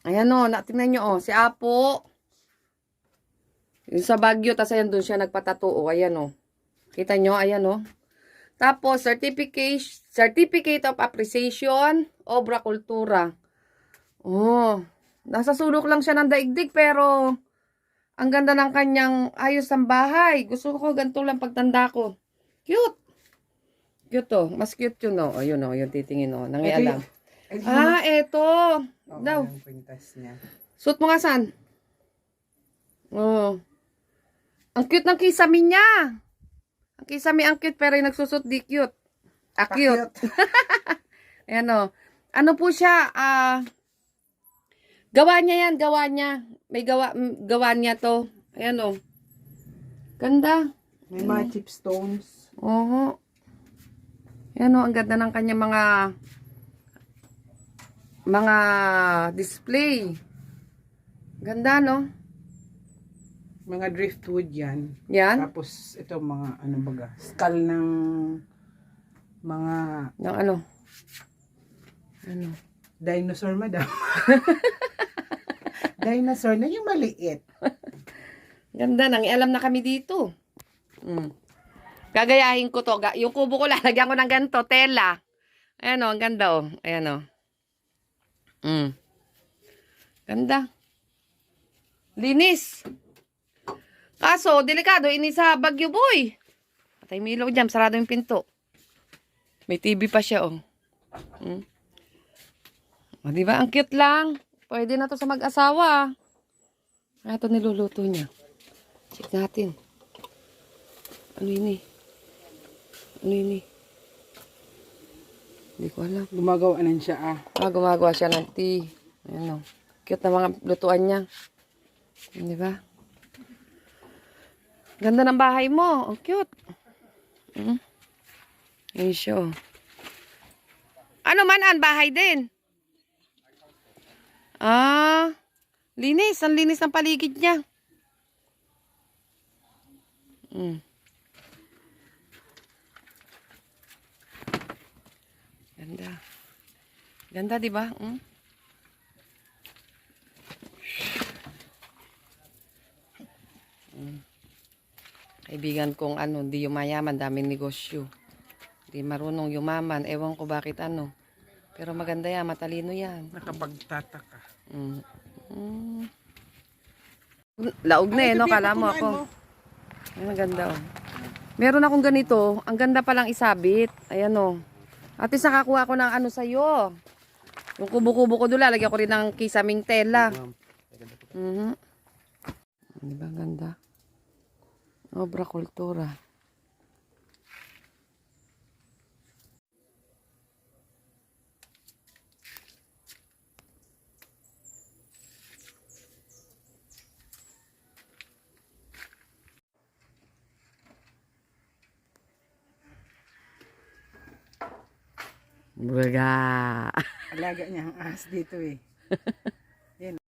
Ayan o, tingnan nyo o. Si Apo. Yung sa Baguio, tas ayan doon siya nagpatato o. Ayan o. Kita nyo, ayan o. Tapos, Certificate of Appreciation, Obra Kultura. Oh, nasa sulok lang siya ng daigdig, pero ang ganda ng kanyang ayos ng bahay. Gusto ko ganito lang pagtanda ko. Cute. Cute to. Mas cute yun, no? Ayun, no? Yung titingin, no? Nangialam. Eto. Daw. Yung kwintas niya. Suot mo nga saan? Oh. Ang cute ng kisame niya. Ang kisame ang cute, pero yung nagsusot di cute. Cute. Ayan, no? Ano po siya? Gawa niya yan, gawa niya. May gawa niya to. Ayan, no? Ganda. May mga chipstones. Oo. Ayan, no? Ang ganda ng kanya mga display. Ganda, no? Mga driftwood yan. Yan? Tapos ito mga ano baga. Skull ng mga Ng ano? Ano? dinosaur, madam. Dinosaur na yung maliit. Ganda, nangialam na kami dito. Gagayahin ko to. Yung kubo ko lalagyan ko ng ganito, tela. Ayan o, ang ganda o. Ayan o. Ganda. Linis. Kaso, delikado, ini sa Baguio, boy. Patay mo ilaw dyan, sarado yung pinto. May TV pa siya, oh. O, diba? Ang cute lang. Pwede na to sa mag-asawa. Kaya ito niluluto niya. Check natin. Ano ini? Ano ini? Hindi ko alam. Gumagawanan siya Gumagawa siya ng tea. Ayan, oh. Cute na mga lutuan niya. Di ba? Ganda ng bahay mo. Ang cute. Ayan siya, oh. Ano man, bahay din. Linis. Ang linis ng paligid niya. Ganda. Ganda, di ba? Kaibigan kong di yumayaman, daming negosyo. Di marunong yumaman. Ewan ko bakit ano. Pero maganda yan, matalino yan. Nakapagtataka. Laog na no? Kala mo ako. Ay, maganda, oh. Meron akong ganito. Ang ganda palang isabit. Ayan, oh. At least nakakuha ko ng ano sa'yo. Yung kubo-kubo ko doon, lalagyan ko rin ng kisaming tela. Di ba ganda? Obra kultura. Baga. Alaga niya ang ahas dito eh.